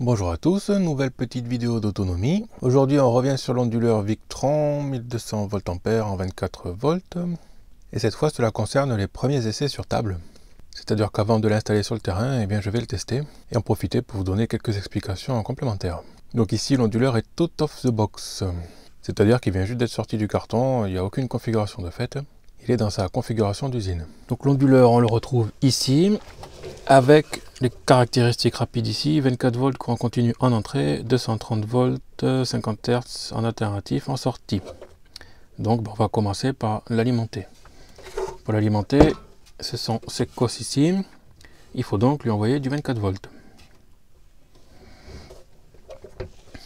Bonjour à tous, nouvelle petite vidéo d'autonomie. Aujourd'hui on revient sur l'onduleur Victron 1200 VA en 24 volts. Et cette fois cela concerne les premiers essais sur table. C'est-à-dire qu'avant de l'installer sur le terrain, je vais le tester et en profiter pour vous donner quelques explications complémentaires. Donc ici l'onduleur est tout off the box. C'est-à-dire qu'il vient juste d'être sorti du carton, il n'y a aucune configuration de fait. Il est dans sa configuration d'usine. Donc l'onduleur on le retrouve ici, avec les caractéristiques rapides ici, 24 volts courant continu en entrée, 230 volts, 50 Hz en alternatif en sortie. Donc on va commencer par l'alimenter. Pour l'alimenter, ce sont ces cosses ici. Il faut donc lui envoyer du 24 volts.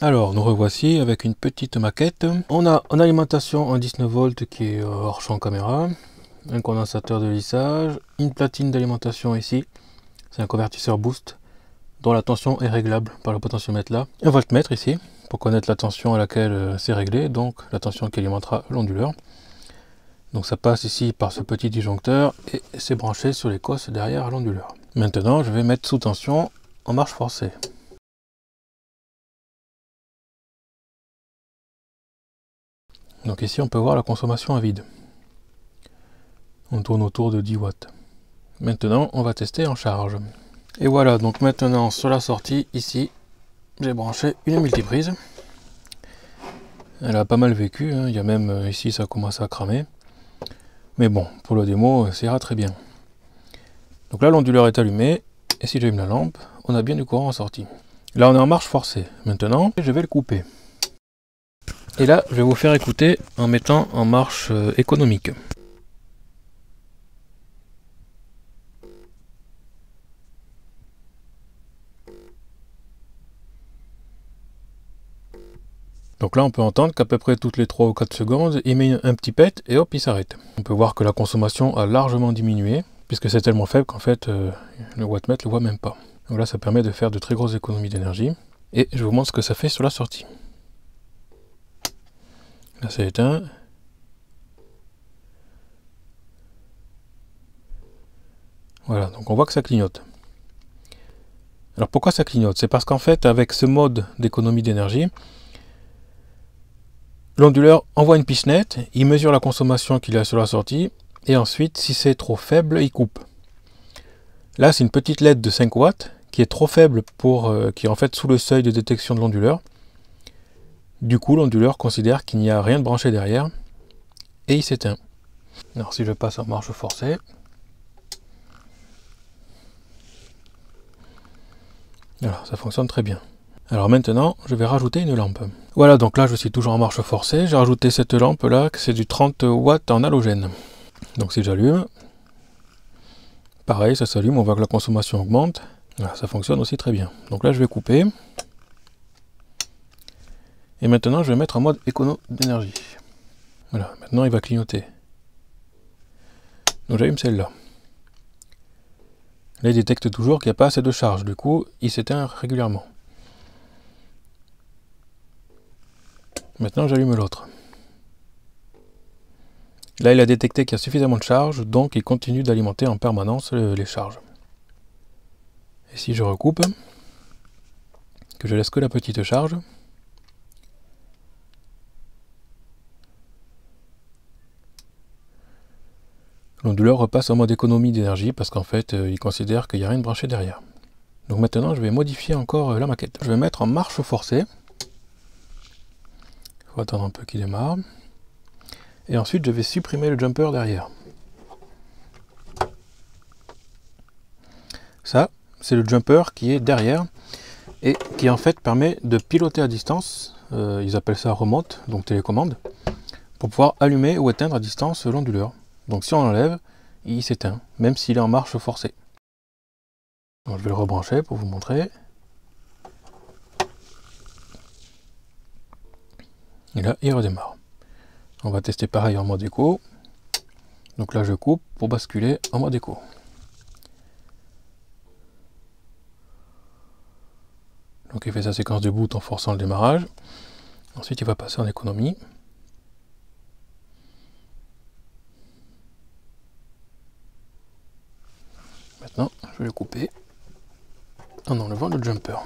Alors nous revoici avec une petite maquette. On a en alimentation en 19 volts qui est hors champ caméra, un condensateur de lissage, une platine d'alimentation ici. C'est un convertisseur boost dont la tension est réglable par le potentiomètre là. Un voltmètre ici pour connaître la tension à laquelle c'est réglé, donc la tension qui alimentera l'onduleur. Donc ça passe ici par ce petit disjoncteur et c'est branché sur les cosses derrière l'onduleur. Maintenant je vais mettre sous tension en marche forcée. Donc ici on peut voir la consommation à vide. On tourne autour de 10 watts. Maintenant on va tester en charge. Et voilà, donc maintenant sur la sortie ici, j'ai branché une multiprise. Elle a pas mal vécu, hein. Il y a même ici ça commence à cramer. Mais bon, pour le démo, ça ira très bien. Donc là l'onduleur est allumé, et si j'allume la lampe, on a bien du courant en sortie. Là on est en marche forcée. Maintenant, je vais le couper. Et là, je vais vous faire écouter en mettant en marche économique. Donc là, on peut entendre qu'à peu près toutes les 3 ou 4 secondes, il met un petit pet et hop, il s'arrête. On peut voir que la consommation a largement diminué, puisque c'est tellement faible qu'en fait, le wattmètre ne le voit même pas. Donc là, ça permet de faire de très grosses économies d'énergie. Et je vous montre ce que ça fait sur la sortie. Là, c'est éteint. Voilà, donc on voit que ça clignote. Alors pourquoi ça clignote? C'est parce qu'en fait, avec ce mode d'économie d'énergie, l'onduleur envoie une pichenette, il mesure la consommation qu'il a sur la sortie, et ensuite, si c'est trop faible, il coupe. Là, c'est une petite LED de 5 watts, qui est trop faible pour qui est en fait sous le seuil de détection de l'onduleur. Du coup, l'onduleur considère qu'il n'y a rien de branché derrière, et il s'éteint. Alors si je passe en marche forcée, voilà, ça fonctionne très bien. Alors maintenant, je vais rajouter une lampe. Voilà, donc là je suis toujours en marche forcée. J'ai rajouté cette lampe là, c'est du 30 watts en halogène. Donc si j'allume, pareil, ça s'allume, on voit que la consommation augmente. Voilà, ça fonctionne aussi très bien. Donc là je vais couper. Et maintenant je vais mettre en mode écono d'énergie. Voilà, maintenant il va clignoter. Donc j'allume celle-là. Là il détecte toujours qu'il n'y a pas assez de charge, du coup il s'éteint régulièrement. Maintenant j'allume l'autre. Là il a détecté qu'il y a suffisamment de charge, donc il continue d'alimenter en permanence les charges. Et si je recoupe, que je laisse que la petite charge, l'onduleur repasse en mode économie d'énergie parce qu'en fait il considère qu'il n'y a rien de branché derrière. Donc maintenant je vais modifier encore la maquette. Je vais mettre en marche forcée. Il faut attendre un peu qu'il démarre. Et ensuite je vais supprimer le jumper derrière. Ça, c'est le jumper qui est derrière et qui en fait permet de piloter à distance, ils appellent ça remote, donc télécommande, pour pouvoir allumer ou éteindre à distance l'onduleur. Donc si on l'enlève, il s'éteint, même s'il est en marche forcée. Donc, je vais le rebrancher pour vous montrer. Et là, il redémarre. On va tester pareil en mode éco. Donc là, je coupe pour basculer en mode éco. Donc il fait sa séquence de boot en forçant le démarrage. Ensuite, il va passer en économie. Maintenant, je vais le couper en enlevant le jumper.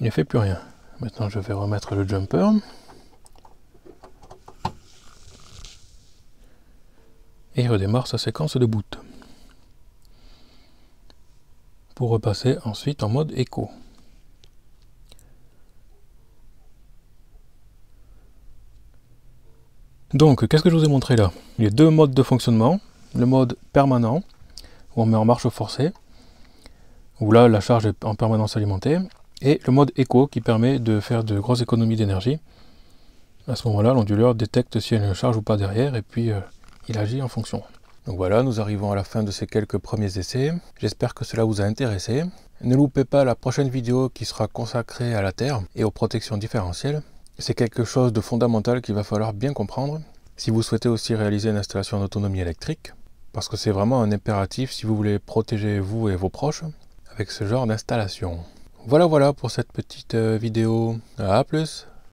il ne fait plus rien. Maintenant je vais remettre le jumper. Et il redémarre sa séquence de boot. Pour repasser ensuite en mode écho. Donc, qu'est-ce que je vous ai montré là? Il y a deux modes de fonctionnement. Le mode permanent, où on met en marche forcée, où là la charge est en permanence alimentée. Et le mode écho qui permet de faire de grosses économies d'énergie. À ce moment-là, l'onduleur détecte s'il y a une charge ou pas derrière, et puis il agit en fonction. Donc voilà, nous arrivons à la fin de ces quelques premiers essais. J'espère que cela vous a intéressé. Ne loupez pas la prochaine vidéo qui sera consacrée à la Terre et aux protections différentielles. C'est quelque chose de fondamental qu'il va falloir bien comprendre si vous souhaitez aussi réaliser une installation d'autonomie électrique, parce que c'est vraiment un impératif si vous voulez protéger vous et vos proches avec ce genre d'installation. Voilà pour cette petite vidéo. À plus!